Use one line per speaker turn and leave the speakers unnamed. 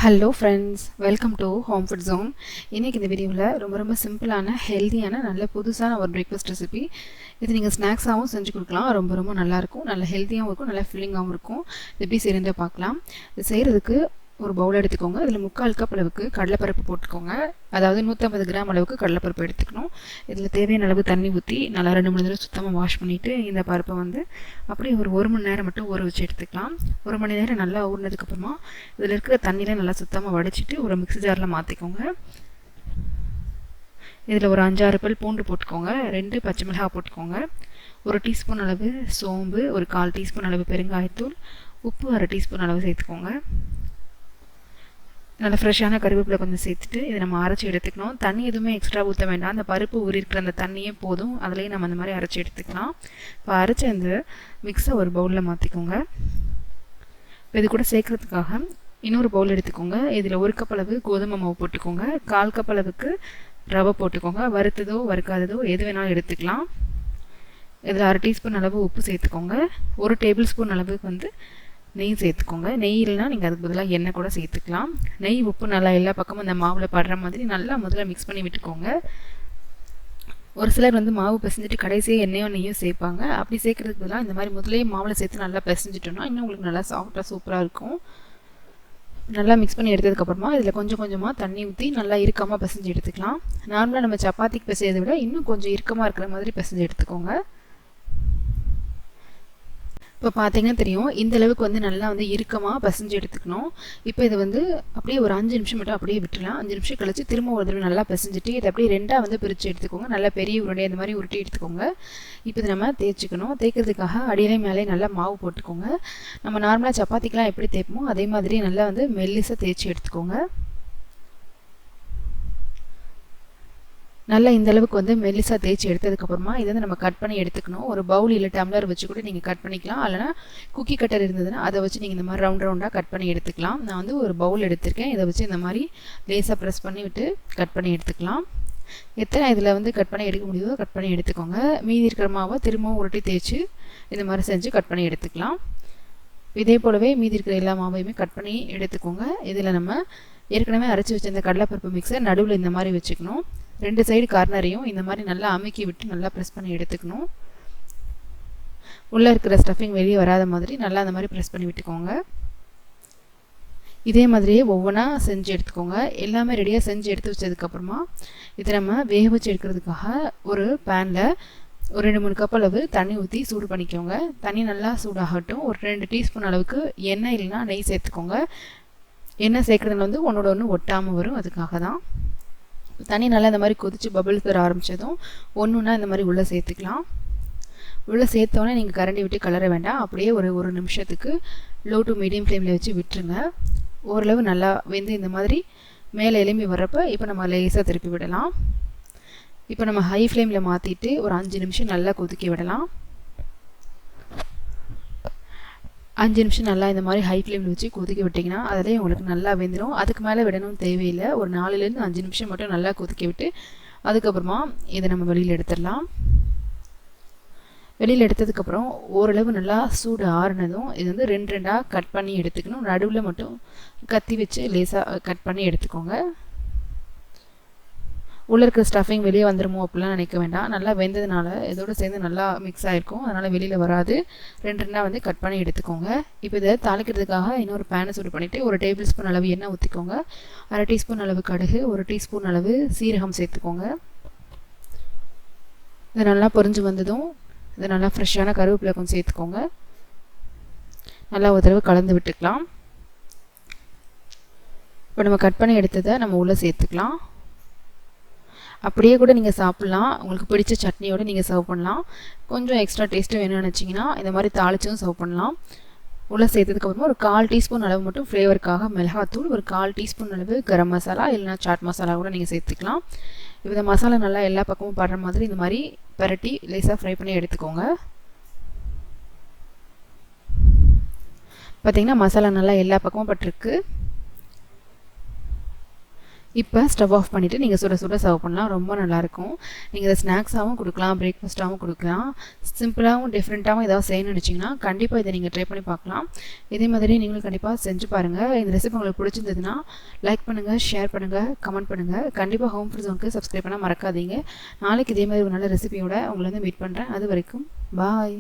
Hello friends, welcome to home food zone. இன்றைக்கி இந்த வீடியோவில் ரொம்ப சிம்பிளான ஹெல்த்தியான நல்ல புதுசான ஒரு பிரேக்ஃபாஸ்ட் ரெசிபி. இது நீங்கள் ஸ்நாக்ஸாகவும் செஞ்சு கொடுக்கலாம். ரொம்ப நல்லாயிருக்கும், நல்ல ஹெல்த்தியாகவும் இருக்கும், நல்ல ஃபில்லிங்காகவும் இருக்கும். இது எப்படி செய்யறதை பார்க்கலாம். இது செய்கிறதுக்கு ஒரு பவுல் எடுத்துக்கோங்க. அதில் 3/4 கப் அளவுக்கு கடலைப்பருப்பு போட்டுக்கோங்க. அதாவது 150 கிராம் அளவுக்கு கடலைப்பருப்பு எடுத்துக்கணும். இதில் தேவையான அளவு தண்ணி ஊற்றி நல்லா 2-3 தடவை சுத்தமாக வாஷ் பண்ணிவிட்டு இந்த பருப்பை அப்படியே ஒரு மணி நேரம் மட்டும் ஊற வச்சு எடுத்துக்கலாம். 1 மணி நேரம் நல்லா ஊறினதுக்கப்புறமா இதில் இருக்கிற தண்ணியில் நல்லா சுத்தமாக வடிச்சிட்டு ஒரு மிக்ஸி ஜாரில் மாற்றிக்கோங்க. இதில் ஒரு 5-6 பல் பூண்டு போட்டுக்கோங்க. 2 பச்சை மிளகாய் போட்டுக்கோங்க. 1 டீஸ்பூன் அளவு சோம்பு, ஒரு 1/4 டீஸ்பூன் அளவு பெருங்காயத்தூள், உப்பு 1/2 டீஸ்பூன் அளவு சேர்த்துக்கோங்க. நல்லா ஃப்ரெஷ்ஷான கருவேப்பிலை கொஞ்சம் சேர்த்துட்டு இதை நம்ம அரைச்சி எடுத்துக்கணும். தண்ணி எதுவுமே எக்ஸ்ட்ரா ஊற்ற வேண்டாம். அந்த பருப்பு ஊறி இருக்கிற அந்த தண்ணியே போதும். அதிலேயே நம்ம அந்த மாதிரி அரைச்சி எடுத்துக்கலாம். இப்போ அரைச்சி அந்த மிக்ஸை ஒரு பவுலில் மாற்றிக்கோங்க. இப்போ இது கூட சேர்க்குறதுக்காக இன்னொரு பவுல் எடுத்துக்கோங்க. இதில் 1 கப் அளவு கோதுமை மாவு போட்டுக்கோங்க. 1/4 கப் அளவுக்கு ரவை போட்டுக்கோங்க. வறுத்ததோ வறுக்காததோ எது வேணாலும் எடுத்துக்கலாம். இதில் 1/2 டீஸ்பூன் அளவு உப்பு சேர்த்துக்கோங்க. 1 டேபிள் ஸ்பூன் அளவுக்கு நெய் சேர்த்துக்கோங்க. நெய் இல்லைனா நீங்கள் அதுக்கு பதிலாக எண்ணெய் கூட சேர்த்துக்கலாம். நெய் உப்பு நல்லா எல்லா பக்கமும் அந்த மாவில் படுற மாதிரி நல்லா முதல்ல மிக்ஸ் பண்ணி விட்டுக்கோங்க. ஒரு சிலர் மாவு பிசைஞ்சிட்டு கடைசியாக எண்ணெயோ நெய்யோ சேர்ப்பாங்க. அப்படி சேர்க்கறதுக்கு பதிலாக இந்த மாதிரி முதலே மாவில் சேர்த்து நல்லா பிசைஞ்சிட்டோம்னா இன்னும் உங்களுக்கு நல்லா சாஃப்டாக சூப்பராக இருக்கும். நல்லா மிக்ஸ் பண்ணி எடுத்ததுக்கப்புறமா இதில் கொஞ்சம் கொஞ்சமாக தண்ணி ஊற்றி நல்லா இறுக்கமாக பிசைஞ்சு எடுத்துக்கலாம். நார்மலாக நம்ம சப்பாத்திக்கு பிசையதை விட இன்னும் கொஞ்சம் இறுக்கமாக இருக்கிற மாதிரி பிசைஞ்சு எடுத்துக்கோங்க. இப்போ பார்த்தீங்கன்னா தெரியும், இந்த அளவுக்கு நல்லா இறுக்கமாக பசைஞ்சு எடுத்துக்கணும். இப்போ இதை அப்படியே ஒரு 5 நிமிஷம் மட்டும் அப்படியே விட்டுலாம். 5 நிமிஷம் கழிச்சு திரும்ப ஒரு தடவை நல்லா பசைஞ்சிட்டு இதை அப்படியே 2ஆக பிரித்து எடுத்துக்கோங்க. நல்லா பெரிய உருண்டை இந்த மாதிரி உருட்டி எடுத்துக்கோங்க. இப்போ இதை நம்ம தேய்ச்சிக்கணும். தேய்க்கிறதுக்காக அடியிலே மேலே நல்லா மாவு போட்டுக்கோங்க. நம்ம நார்மலாக சப்பாத்திக்கெலாம் எப்படி தேய்ப்போமோ அதே மாதிரி நல்லா மெல்லிசாக தேய்ச்சி எடுத்துக்கோங்க. நல்லா இந்த அளவுக்கு மெல்லிசாக தேய்ச்சி எடுத்ததுக்கப்புறமா இதை நம்ம கட் பண்ணி எடுத்துக்கணும். ஒரு பவுல் இல்லை டம்ளர் வச்சு கூட நீங்கள் கட் பண்ணிக்கலாம். இல்லைனா குக்கி கட்டர் இருந்ததுன்னா அதை வச்சு நீங்கள் இந்த மாதிரி ரவுண்டாக கட் பண்ணி எடுத்துக்கலாம். நான் ஒரு பவுல் எடுத்திருக்கேன். இதை வச்சு இந்த மாதிரி லேசாக ப்ரெஸ் பண்ணி விட்டு கட் பண்ணி எடுத்துக்கலாம். எத்தனை இதில் கட் பண்ணி எடுக்க முடியுதோ கட் பண்ணி எடுத்துக்கோங்க. மீதி இருக்கிற மாவை திரும்பவும் உருட்டி தேய்ச்சி இந்த மாதிரி செஞ்சு கட் பண்ணி எடுத்துக்கலாம். இதே போலவே மீதி இருக்கிற எல்லா மாவையுமே கட் பண்ணி எடுத்துக்கோங்க. இதில் நம்ம ஏற்கனவே அரைச்சி வச்ச இந்த கடலைப்பருப்பு மிக்ஸை நடுவில் இந்த மாதிரி வச்சுக்கணும். 2 சைடு கார்னரையும் இந்த மாதிரி நல்லா அமுக்கி விட்டு நல்லா ப்ரெஸ் பண்ணி எடுத்துக்கணும். உள்ளே இருக்கிற ஸ்டஃபிங் வெளியே வராத மாதிரி நல்லா அந்த மாதிரி ப்ரெஸ் பண்ணி விட்டுக்கோங்க. இதே மாதிரியே ஒவ்வொன்றா செஞ்சு எடுத்துக்கோங்க. எல்லாமே ரெடியாக செஞ்சு எடுத்து வச்சதுக்கப்புறமா இதை நம்ம வேக வச்சு எடுக்கிறதுக்காக ஒரு பேனில் ஒரு 2-3 கப் அளவு தண்ணி ஊற்றி சூடு பண்ணிக்கோங்க. தண்ணி நல்லா சூடாகட்டும். ஒரு 2 டீஸ்பூன் அளவுக்கு எண்ணெய் இல்லைனா நெய் சேர்த்துக்கோங்க. எண்ணெய் சேர்க்குறதுல ஒன்றோட ஒன்று ஒட்டாமல் வரும். அதுக்காக தான். தண்ணி நல்லா இந்த மாதிரி கொதித்து பபிள்ஸ் வர ஆரம்பித்ததும் ஒன்றுன்னா இந்த மாதிரி உள்ளே சேர்த்துக்கலாம். உள்ளே சேர்த்தோன்னே நீங்கள் கரண்டி விட்டு கலர வேண்டாம். அப்படியே ஒரு நிமிஷத்துக்கு லோ டு மீடியம் ஃப்ளேமில் வச்சு விட்டுருங்க. ஓரளவு நல்லா வெந்து இந்த மாதிரி மேலே எலும்பி வர்றப்போ இப்போ நம்ம லேசாக திருப்பி விடலாம். இப்போ நம்ம ஹை ஃப்ளேமில் மாற்றிட்டு ஒரு 5 நிமிஷம் நல்லா கொதிக்க விடலாம். 5 நிமிஷம் நல்லா இந்த மாதிரி ஹை ஃப்ளேமில் வச்சு கொதிக்க விட்டிங்கன்னா அதிலே உங்களுக்கு நல்லா வெந்துடும். அதுக்கு மேலே விடணும் தேவையில்லை. ஒரு 4லேருந்து 5 நிமிஷம் மட்டும் நல்லா கொதிக்க விட்டு அதுக்கப்புறமா இதை நம்ம வெளியில் எடுத்துடலாம். வெளியில் எடுத்ததுக்கப்புறம் ஓரளவு நல்லா சூடு ஆறுனதும் இது 2-2ஆக கட் பண்ணி எடுத்துக்கணும். நடுவில் மட்டும் கத்தி வச்சு லேசாக கட் பண்ணி எடுத்துக்கோங்க. உள்ளே இருக்கிற ஸ்டஃபிங் வெளியே வந்துடுமோ அப்படிலாம் நினைக்க வேண்டாம். நல்லா வெந்ததுனால இதோடு சேர்ந்து நல்லா மிக்ஸ் ஆகிருக்கும். அதனால் வெளியில் வராது. 2-2ஆக கட் பண்ணி எடுத்துக்கோங்க. இப்போ இதை தாளிக்கிறதுக்காக இன்னொரு பேனை சூடு பண்ணிவிட்டு ஒரு டேபிள் ஸ்பூன் அளவு எண்ணெய் ஊற்றிக்கோங்க. 1/2 டீஸ்பூன் அளவு கடுகு, 1 டீஸ்பூன் அளவு சீரகம் சேர்த்துக்கோங்க. இது நல்லா பொரிஞ்சு வந்ததும் இதை நல்லா ஃப்ரெஷ்ஷான கருவேப்பிலை கொஞ்சம் சேர்த்துக்கோங்க. நல்லா ஒரு தடவை கலந்து விட்டுக்கலாம். இப்போ நம்ம கட் பண்ணி எடுத்ததை நம்ம உள்ளே சேர்த்துக்கலாம். அப்படியே கூட நீங்கள் சாப்பிட்லாம். உங்களுக்கு பிடிச்ச சட்னியோடு நீங்கள் சர்வ் பண்ணலாம். கொஞ்சம் எக்ஸ்ட்ரா டேஸ்ட்டு வேணும்னு நினச்சிங்கன்னா இந்த மாதிரி தாளிச்சும் சர்வ் பண்ணலாம். உள்ளே சேர்த்ததுக்கப்புறமா ஒரு 1/4 டீஸ்பூன் அளவு மட்டும் ஃப்ளேவருக்காக மிளகாத்தூள், ஒரு 1/4 டீஸ்பூன் அளவு கரம் மசாலா இல்லைனா சாட் மசாலா கூட நீங்கள் சேர்த்துக்கலாம். இப்போ இந்த மசாலா நல்லா எல்லா பக்கமும் படுற மாதிரி இந்த மாதிரி பரட்டி லேசாக ஃப்ரை பண்ணி எடுத்துக்கோங்க. பார்த்திங்கன்னா மசாலா நல்லா எல்லா பக்கமும் பட்டிருக்கு. இப்போ ஸ்டவ் ஆஃப் பண்ணிவிட்டு நீங்கள் சுட சுட சர்வ் பண்ணலாம். ரொம்ப நல்லாயிருக்கும். நீங்கள் இதை ஸ்நாக்ஸாகவும் கொடுக்கலாம், பிரேக்ஃபாஸ்ட்டாகவும் கொடுக்கலாம். சிம்பிளாகவும் டிஃப்ரெண்ட்டாகவும் ஏதாவது செய்யணும்னு நினச்சிங்கன்னா கண்டிப்பாக இதை நீங்கள் ட்ரை பண்ணி பார்க்கலாம். இதே மாதிரி நீங்களும் கண்டிப்பாக செஞ்சு பாருங்கள். இந்த ரெசிபி உங்களுக்கு பிடிச்சிருந்ததுன்னா லைக் பண்ணுங்கள், ஷேர் பண்ணுங்கள், கமெண்ட் பண்ணுங்கள். கண்டிப்பாக ஹோம் ஃபுட் ஜோனுக்கு சப்ஸ்கிரைப் பண்ண மறக்காதீங்க. நாளைக்கு இதே மாதிரி ஒரு நல்ல ரெசிபியோட உங்களை வந்து மீட் பண்ணுறேன். அது வரைக்கும் பாய்.